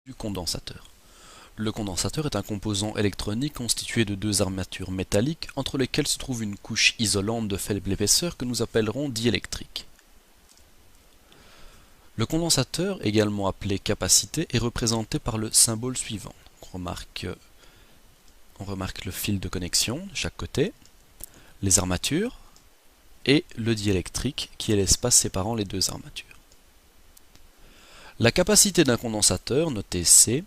du condensateur. Le condensateur est un composant électronique constitué de deux armatures métalliques entre lesquelles se trouve une couche isolante de faible épaisseur que nous appellerons diélectrique. Le condensateur, également appelé capacité, est représenté par le symbole suivant. On remarque le fil de connexion de chaque côté, les armatures et le diélectrique qui est l'espace séparant les deux armatures. La capacité d'un condensateur, notée C,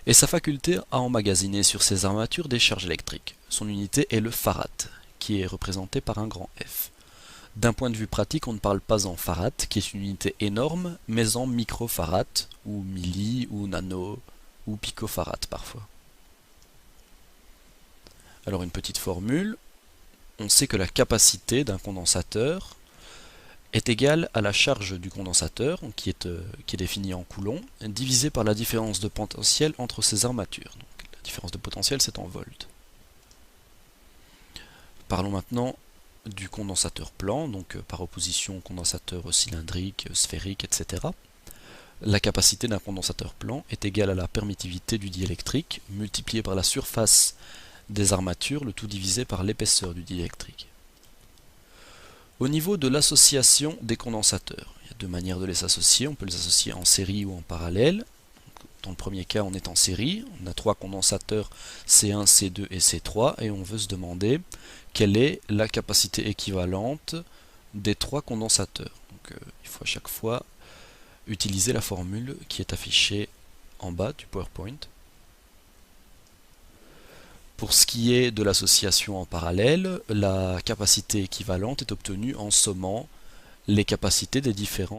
est sa faculté à emmagasiner sur ses armatures des charges électriques. Son unité est le farad, qui est représenté par un grand F. D'un point de vue pratique, on ne parle pas en farad, qui est une unité énorme, mais en microfarad, ou milli, ou nano, ou picofarad parfois. Alors une petite formule, on sait que la capacité d'un condensateur est égale à la charge du condensateur, qui est définie en coulombs, divisée par la différence de potentiel entre ses armatures. Donc, la différence de potentiel, c'est en volts. Parlons maintenant du condensateur plan, donc par opposition au condensateur cylindrique, sphérique, etc. La capacité d'un condensateur plan est égale à la permittivité du diélectrique, multipliée par la surface des armatures, le tout divisé par l'épaisseur du diélectrique. Au niveau de l'association des condensateurs, il y a deux manières de les associer. On peut les associer en série ou en parallèle. Dans le premier cas, on est en série. On a trois condensateurs C1, C2 et C3 et on veut se demander quelle est la capacité équivalente des trois condensateurs. Donc, il faut à chaque fois utiliser la formule qui est affichée en bas du PowerPoint. Pour ce qui est de l'association en parallèle, la capacité équivalente est obtenue en sommant les capacités des différents